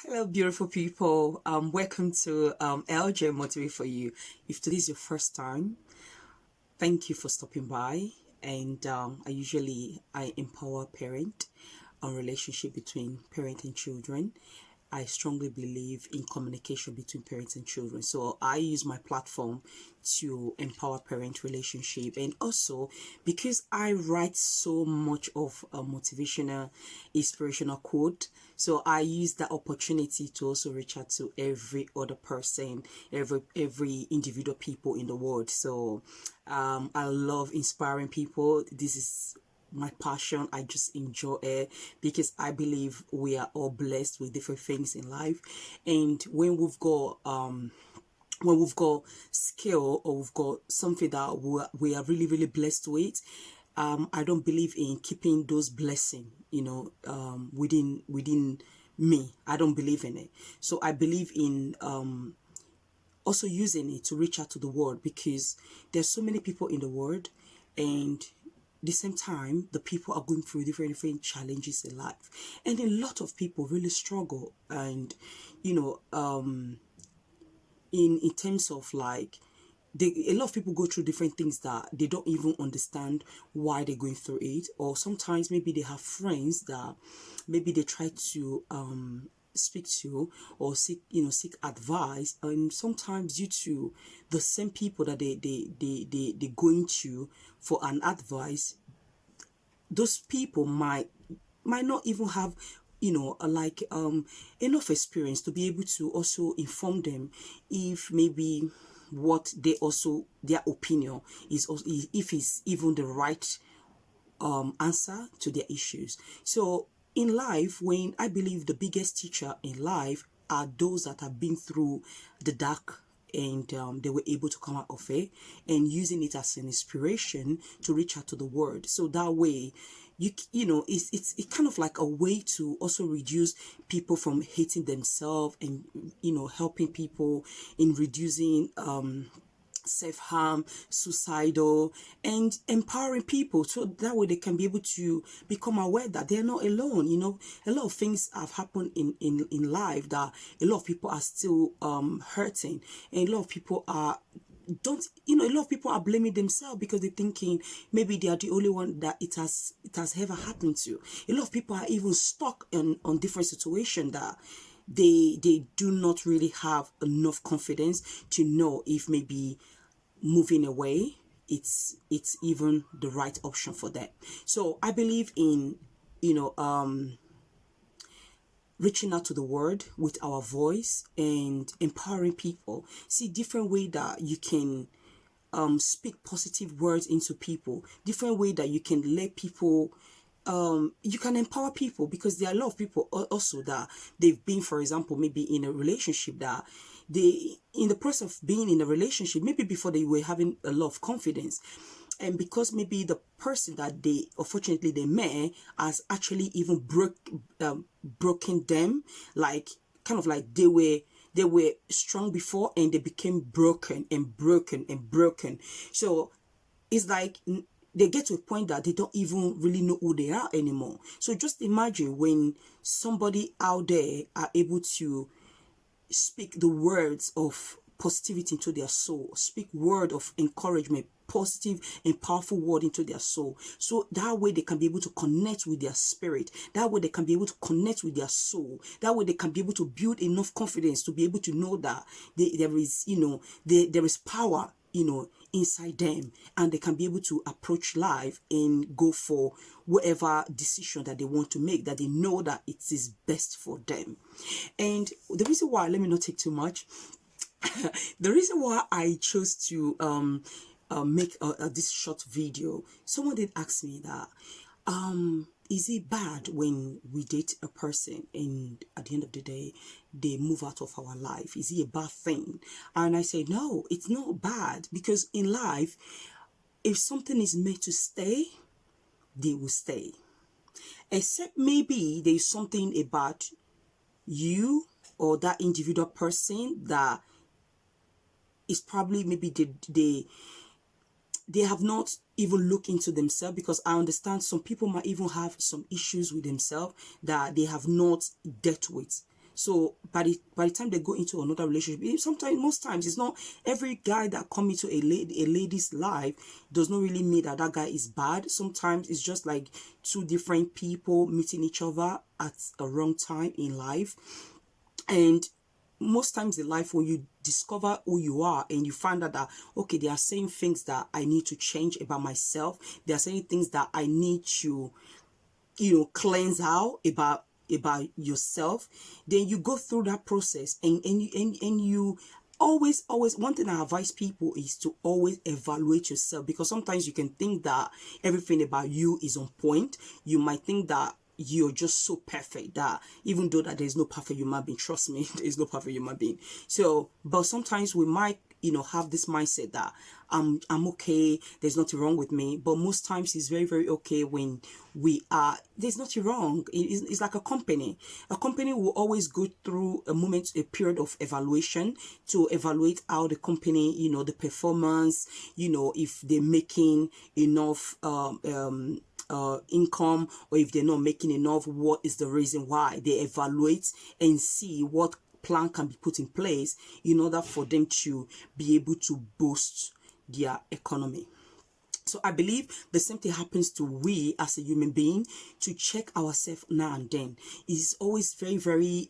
Hello, beautiful people. Welcome to LJ Motivate for You. If today is your first time, thank you for stopping by. And I empower parent on relationship between parent and children. I strongly believe in communication between parents and children. So I use my platform to empower parent relationship, and also because I write so much of a motivational, inspirational quote. So I use that opportunity to also reach out to every other person, every individual people in the world. So I love inspiring people. This is my passion. I just enjoy it because I believe we are all blessed with different things in life, and when we've got skill, or we've got something that we are really blessed with, I don't believe in keeping those blessing, within me. I don't believe in it. So I believe in also using it to reach out to the world, because there's so many people in the world, and the same time the people are going through different challenges in life, and a lot of people really struggle. And you know in terms of like, a lot of people go through different things that they don't even understand why they're going through it. Or sometimes maybe they have friends that maybe they try to speak to, or seek advice, and sometimes due to the same people that they going to for an advice, those people might not even have enough experience to be able to also inform them if maybe what they also their opinion is also, if it's even the right answer to their issues. So in life, when I believe the biggest teacher in life are those that have been through the dark, and they were able to come out of it and using it as an inspiration to reach out to the world. So that way, it's kind of like a way to also reduce people from hating themselves, and helping people in reducing self-harm, suicidal, and empowering people, so that way they can be able to become aware that they're not alone. A lot of things have happened in life that a lot of people are still hurting, and a lot of people are don't a lot of people are blaming themselves because they're thinking maybe they are the only one that it has ever happened to. A lot of people are even stuck on different situations that they do not really have enough confidence to know if maybe moving away it's even the right option for them. So I believe in you know reaching out to the world with our voice and empowering people. See different way that you can speak positive words into people, different way that you can let people you can empower people, because there are a lot of people also that they've been, for example, maybe in a relationship that they, in the process of being in a relationship, maybe before they were having a lot of confidence, and because maybe the person that they unfortunately they met has actually even broken them, like kind of like they were strong before, and they became broken and broken and broken. So it's like they get to a point that they don't even really know who they are anymore. So just imagine when somebody out there are able to speak the words of positivity into their soul, speak word of encouragement, positive and powerful word into their soul, so that way they can be able to connect with their spirit, that way they can be able to connect with their soul, that way they can be able to build enough confidence to be able to know that there is there is power inside them, and they can be able to approach life and go for whatever decision that they want to make, that they know that it is best for them. And the reason why, let me not take too much, the reason why I chose to make this short video, someone did ask me that is it bad when we date a person and at the end of the day they move out of our life? Is it a bad thing? And I say no, it's not bad, because in life, if something is made to stay, they will stay. Except maybe there's something about you or that individual person that is probably maybe they have not even looked into themselves, because I understand some people might even have some issues with themselves that they have not dealt with. So by the time they go into another relationship, sometimes, most times, it's not every guy that come into a lady's life does not really mean that that guy is bad. Sometimes it's just like two different people meeting each other at a wrong time in life. And most times in life, when you discover who you are and you find out that, okay, there are certain things that I need to change about myself, there are certain things that I need to, cleanse out about yourself, then you go through that process, and you always, one thing I advise people is to always evaluate yourself, because sometimes you can think that everything about you is on point. You might think that you're just so perfect that even though that there's no perfect human being, trust me, there's no perfect human being. So, but sometimes we might, have this mindset that I'm okay, there's nothing wrong with me. But most times it's very, very okay when there's nothing wrong. It's like a company. A company will always go through a period of evaluation to evaluate how the company, the performance, if they're making enough income, or if they're not making enough, what is the reason why. They evaluate and see what plan can be put in place in order for them to be able to boost their economy. So I believe the same thing happens to we as a human being, to check ourselves now and then. It's always very, very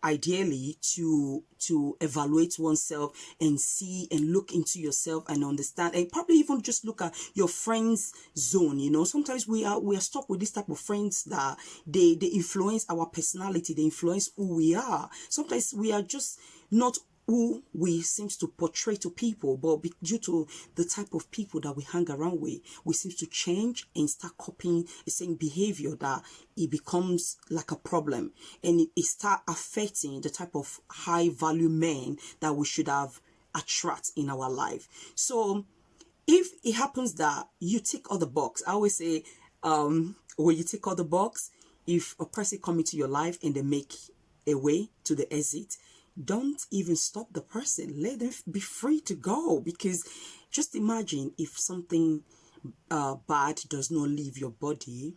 ideally to evaluate oneself and see and look into yourself and understand, and probably even just look at your friends zone. Sometimes we are stuck with this type of friends that they influence our personality, they influence who we are. Sometimes we are just not who we seems to portray to people, but due to the type of people that we hang around with, we seem to change and start copying the same behavior, that it becomes like a problem, and it start affecting the type of high value men that we should have attract in our life. So if it happens that you tick all the box, I always say, when you tick all the box, if a person come into your life and they make a way to the exit, don't even stop the person. Let them be free to go, because just imagine if something bad does not leave your body.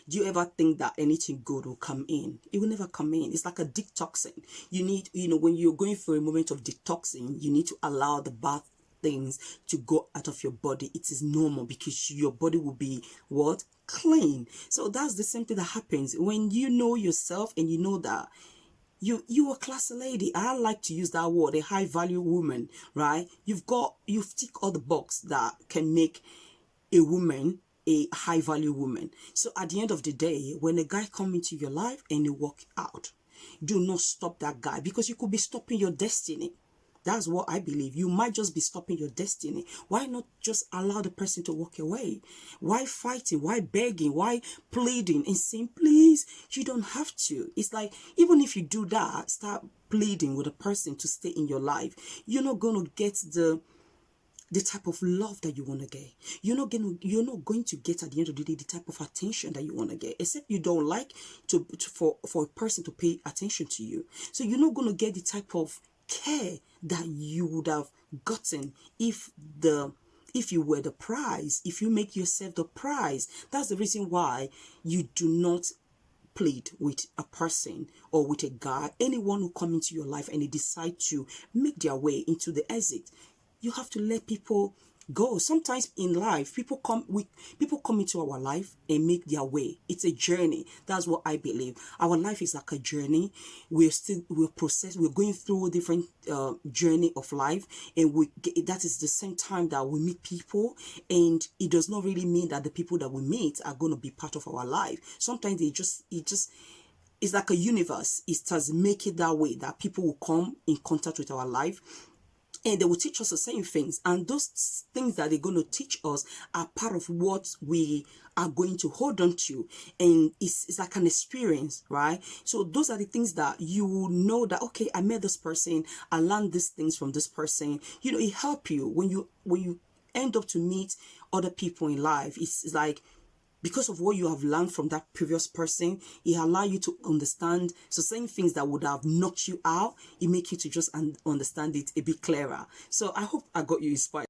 Do you ever think that anything good will come in? It will never come in. It's like a detoxing. You need, when you're going through a moment of detoxing, you need to allow the bad things to go out of your body. It is normal, because your body will be what? Clean. So that's the same thing that happens when you know yourself and you know that you a classy lady. I like to use that word, a high value woman, right? You've tick all the box that can make a woman a high value woman. So at the end of the day, when a guy come into your life and you walk out, do not stop that guy, because you could be stopping your destiny. That's what I believe. You might just be stopping your destiny. Why not just allow the person to walk away? Why fighting? Why begging? Why pleading and saying, please? You don't have to. It's like, even if you do that, start pleading with a person to stay in your life, you're not going to get the type of love that you want to get. You're not going to get, at the end of the day, the type of attention that you want to get, except you don't like for a person to pay attention to you. So you're not going to get the type of care that you would have gotten if you were the prize, if you make yourself the prize. That's the reason why you do not plead with a person or with a guy, anyone who come into your life and they decide to make their way into the exit. You have to let people go. Sometimes in life, people come into our life and make their way. It's a journey. That's what I believe. Our life is like a journey. We're going through a different journey of life, and that is the same time that we meet people, and it does not really mean that the people that we meet are going to be part of our life. Sometimes it's like a universe. It has make it that way, that people will come in contact with our life, and they will teach us the same things. And those things that they're going to teach us are part of what we are going to hold on to. And it's like an experience, right? So those are the things that you will know that, okay, I met this person, I learned these things from this person. It helps you when you end up to meet other people in life. It's like, because of what you have learned from that previous person, it allows you to understand. So saying things that would have knocked you out, it makes you to just understand it a bit clearer. So I hope I got you inspired.